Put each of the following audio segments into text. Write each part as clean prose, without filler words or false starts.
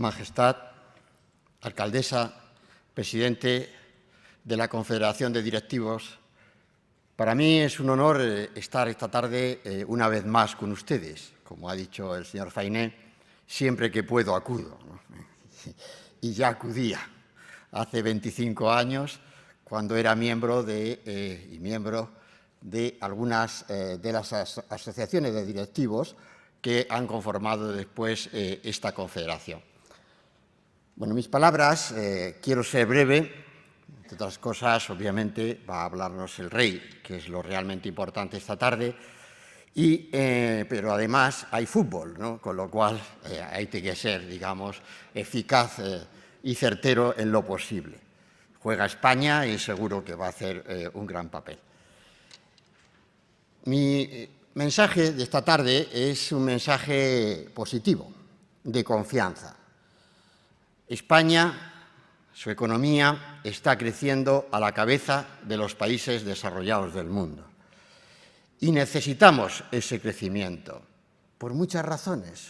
Majestad, alcaldesa, presidente de la Confederación de Directivos, para mí es un honor estar esta tarde una vez más con ustedes. Como ha dicho el señor Fainé, siempre que puedo acudo, ¿no? Y ya acudía hace 25 años, cuando era miembro de algunas de las asociaciones de directivos que han conformado después esta confederación. Bueno, mis palabras, quiero ser breve. Entre otras cosas, obviamente, va a hablarnos el rey, que es lo realmente importante esta tarde, pero además hay fútbol, ¿no? Con lo cual hay que ser, digamos, eficaz y certero en lo posible. Juega España y seguro que va a hacer un gran papel. Mi mensaje de esta tarde es un mensaje positivo, de confianza. España, su economía, está creciendo a la cabeza de los países desarrollados del mundo. Y necesitamos ese crecimiento, por muchas razones,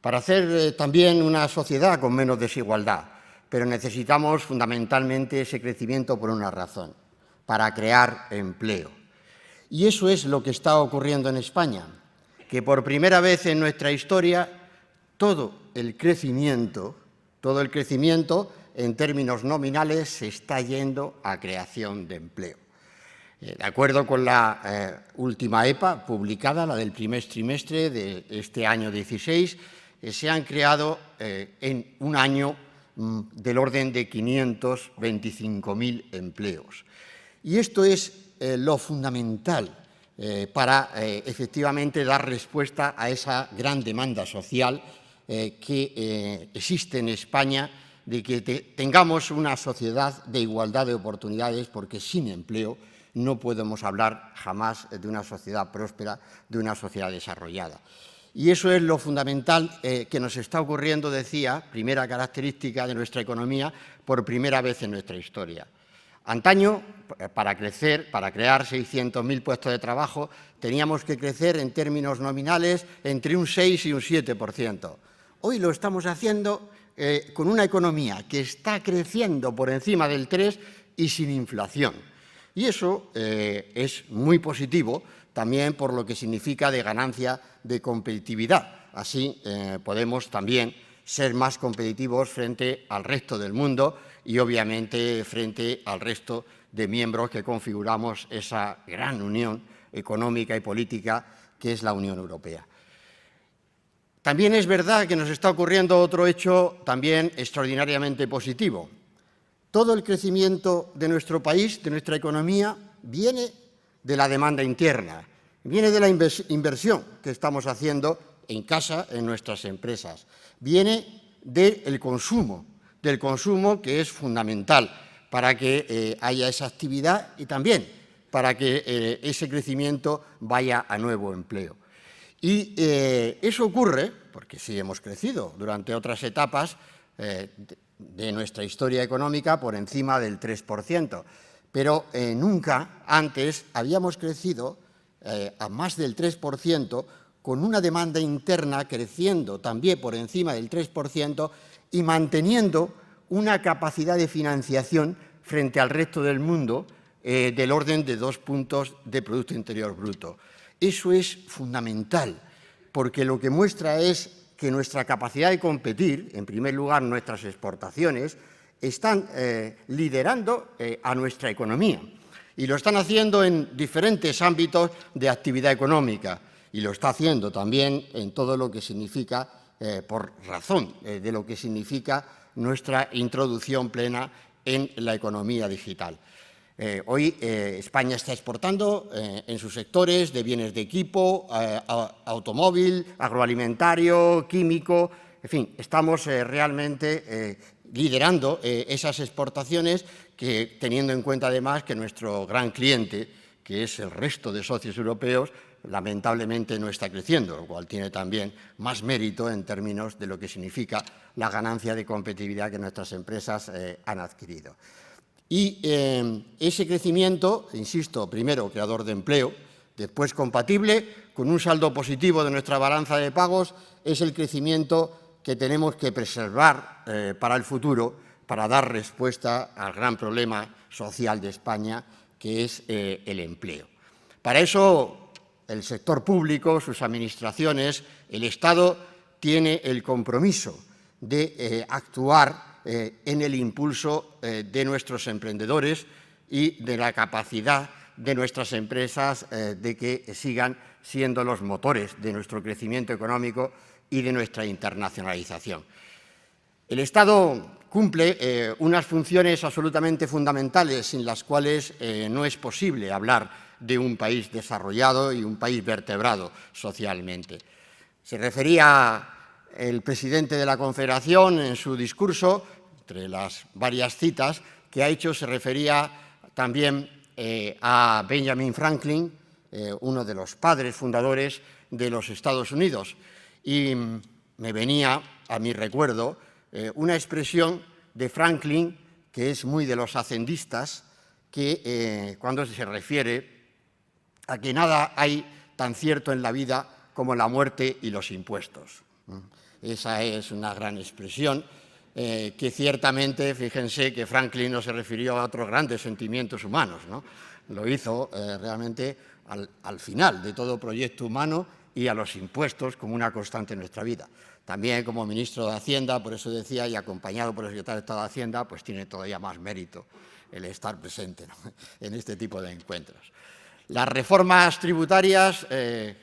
para hacer también una sociedad con menos desigualdad, pero necesitamos fundamentalmente ese crecimiento por una razón, para crear empleo. Y eso es lo que está ocurriendo en España, que por primera vez en nuestra historia todo el crecimiento en términos nominales se está yendo a creación de empleo. De acuerdo con la última EPA publicada, la del primer trimestre de este año 16, se han creado en un año del orden de 525.000 empleos. Y esto es lo fundamental para efectivamente dar respuesta a esa gran demanda social que existe en España, de que tengamos una sociedad de igualdad de oportunidades, porque sin empleo no podemos hablar jamás de una sociedad próspera, de una sociedad desarrollada. Y eso es lo fundamental que nos está ocurriendo, decía, primera característica de nuestra economía, por primera vez en nuestra historia. Antaño, para crear 600.000 puestos de trabajo, teníamos que crecer en términos nominales entre un 6 y un 7%. Hoy lo estamos haciendo con una economía que está creciendo por encima del 3 y sin inflación. Y eso es muy positivo también por lo que significa de ganancia de competitividad. Así podemos también ser más competitivos frente al resto del mundo y, obviamente, frente al resto de miembros que configuramos esa gran unión económica y política que es la Unión Europea. También es verdad que nos está ocurriendo otro hecho también extraordinariamente positivo. Todo el crecimiento de nuestro país, de nuestra economía, viene de la demanda interna, viene de la inversión que estamos haciendo en casa, en nuestras empresas, viene del consumo que es fundamental para que haya esa actividad y también para que ese crecimiento vaya a nuevo empleo. Y eso ocurre porque sí hemos crecido durante otras etapas de nuestra historia económica por encima del 3%, pero nunca antes habíamos crecido a más del 3% con una demanda interna creciendo también por encima del 3% y manteniendo una capacidad de financiación frente al resto del mundo del orden de 2 puntos de Producto Interior Bruto. Eso es fundamental, porque lo que muestra es que nuestra capacidad de competir, en primer lugar nuestras exportaciones, están liderando a nuestra economía y lo están haciendo en diferentes ámbitos de actividad económica y lo está haciendo también en todo lo que significa, por razón de lo que significa nuestra introducción plena en la economía digital. Hoy España está exportando en sus sectores de bienes de equipo, automóvil, agroalimentario, químico, en fin, estamos realmente liderando esas exportaciones que, teniendo en cuenta además que nuestro gran cliente, que es el resto de socios europeos, lamentablemente no está creciendo, lo cual tiene también más mérito en términos de lo que significa la ganancia de competitividad que nuestras empresas han adquirido. Y ese crecimiento, insisto, primero creador de empleo, después compatible con un saldo positivo de nuestra balanza de pagos, es el crecimiento que tenemos que preservar para el futuro, para dar respuesta al gran problema social de España, que es el empleo. Para eso, el sector público, sus administraciones, el Estado, tiene el compromiso de actuar en el impulso de nuestros emprendedores y de la capacidad de nuestras empresas de que sigan siendo los motores de nuestro crecimiento económico y de nuestra internacionalización. El Estado cumple unas funciones absolutamente fundamentales sin las cuales no es posible hablar de un país desarrollado y un país vertebrado socialmente. Se refería el presidente de la Confederación en su discurso, entre las varias citas que ha hecho, se refería también a Benjamin Franklin, uno de los padres fundadores de los Estados Unidos. Y me venía a mi recuerdo una expresión de Franklin que es muy de los hacendistas, que cuando se refiere a que nada hay tan cierto en la vida como la muerte y los impuestos. Esa es una gran expresión que ciertamente, fíjense que Franklin no se refirió a otros grandes sentimientos humanos, ¿no? Lo hizo realmente al final de todo proyecto humano y a los impuestos como una constante en nuestra vida. También como ministro de Hacienda, por eso decía, y acompañado por el secretario de Estado de Hacienda, pues tiene todavía más mérito el estar presente, ¿no?, en este tipo de encuentros. Las reformas tributarias,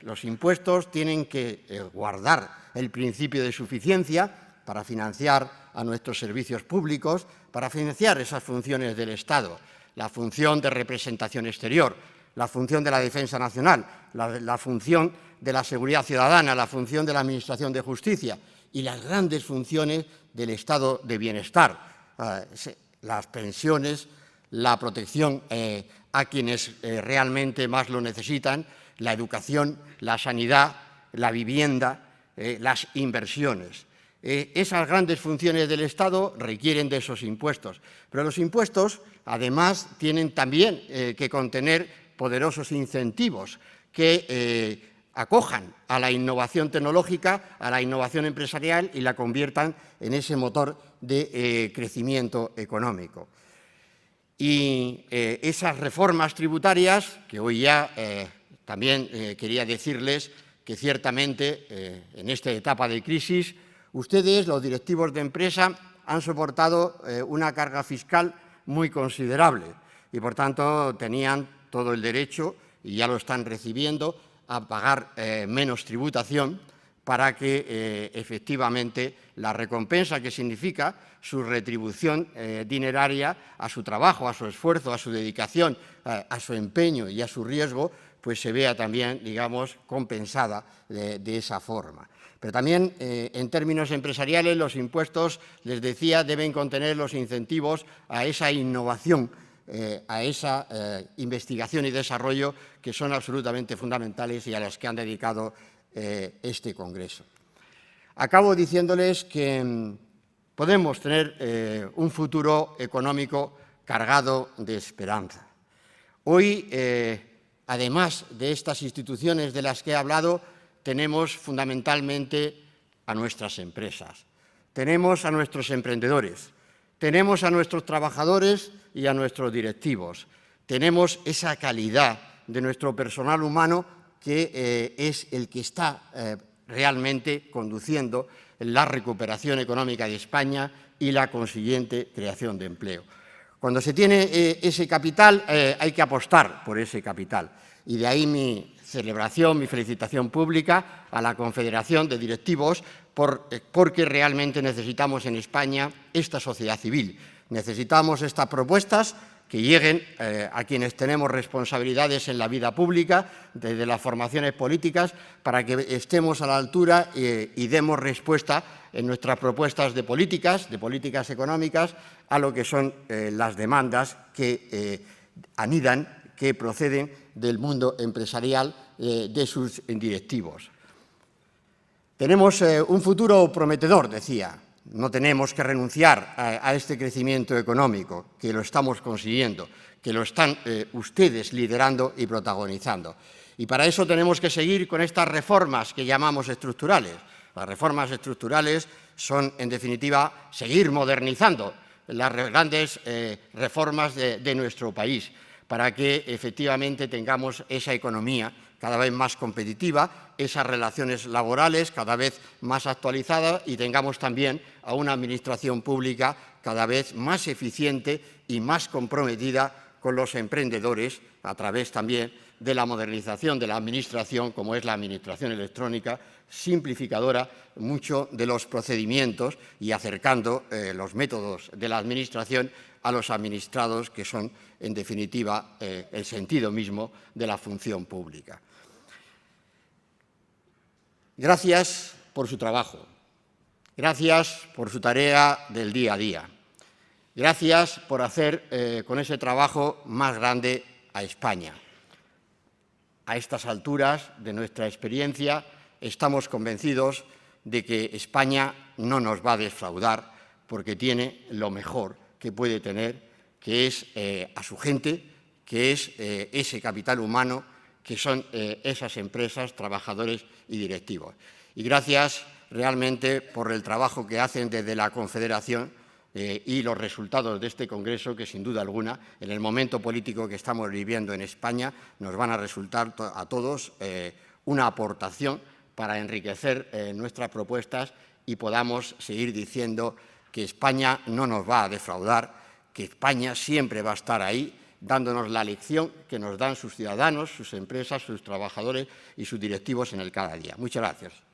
los impuestos, tienen que guardar el principio de suficiencia para financiar a nuestros servicios públicos, para financiar esas funciones del Estado, la función de representación exterior, la función de la defensa nacional, la función de la seguridad ciudadana, la función de la administración de justicia y las grandes funciones del estado de bienestar, las pensiones, la protección a quienes realmente más lo necesitan, la educación, la sanidad, la vivienda, las inversiones. Esas grandes funciones del Estado requieren de esos impuestos, pero los impuestos, además, tienen también que contener poderosos incentivos que acojan a la innovación tecnológica, a la innovación empresarial y la conviertan en ese motor de crecimiento económico. Y esas reformas tributarias, que hoy ya también quería decirles que ciertamente en esta etapa de crisis, ustedes, los directivos de empresa, han soportado una carga fiscal muy considerable y, por tanto, tenían todo el derecho, y ya lo están recibiendo, a pagar menos tributación para que efectivamente la recompensa que significa su retribución dineraria a su trabajo, a su esfuerzo, a su dedicación, a su empeño y a su riesgo, pues se vea también, digamos, compensada de esa forma. Pero también, en términos empresariales, los impuestos, les decía, deben contener los incentivos a esa innovación, a esa investigación y desarrollo que son absolutamente fundamentales y a las que han dedicado este Congreso. Acabo diciéndoles que podemos tener un futuro económico cargado de esperanza. Hoy, además de estas instituciones de las que he hablado, tenemos fundamentalmente a nuestras empresas, tenemos a nuestros emprendedores, tenemos a nuestros trabajadores y a nuestros directivos, tenemos esa calidad de nuestro personal humano que es el que está realmente conduciendo la recuperación económica de España y la consiguiente creación de empleo. Cuando se tiene ese capital, hay que apostar por ese capital. Y de ahí mi celebración, mi felicitación pública a la Confederación de Directivos, porque realmente necesitamos en España esta sociedad civil. Necesitamos estas propuestas que lleguen a quienes tenemos responsabilidades en la vida pública, desde las formaciones políticas, para que estemos a la altura y demos respuesta en nuestras propuestas de políticas económicas, a lo que son las demandas que anidan, que proceden del mundo empresarial, de sus directivos. Tenemos un futuro prometedor, decía. No tenemos que renunciar a este crecimiento económico, que lo estamos consiguiendo, que lo están ustedes liderando y protagonizando. Y para eso tenemos que seguir con estas reformas que llamamos estructurales, Las reformas estructurales son, en definitiva, seguir modernizando las grandes reformas de nuestro país para que efectivamente tengamos esa economía cada vez más competitiva, esas relaciones laborales cada vez más actualizadas y tengamos también a una administración pública cada vez más eficiente y más comprometida con los emprendedores a través también de la modernización de la administración, como es la administración electrónica, simplificadora mucho de los procedimientos y acercando los métodos de la administración a los administrados, que son, en definitiva, el sentido mismo de la función pública. Gracias por su trabajo, gracias por su tarea del día a día, gracias por hacer con ese trabajo más grande a España. A estas alturas de nuestra experiencia estamos convencidos de que España no nos va a defraudar porque tiene lo mejor que puede tener, que es a su gente, que es ese capital humano, que son esas empresas, trabajadores y directivos. Y gracias realmente por el trabajo que hacen desde la Confederación y los resultados de este Congreso, que sin duda alguna, en el momento político que estamos viviendo en España, nos van a resultar a todos una aportación para enriquecer nuestras propuestas y podamos seguir diciendo que España no nos va a defraudar, que España siempre va a estar ahí, dándonos la lección que nos dan sus ciudadanos, sus empresas, sus trabajadores y sus directivos en el cada día. Muchas gracias.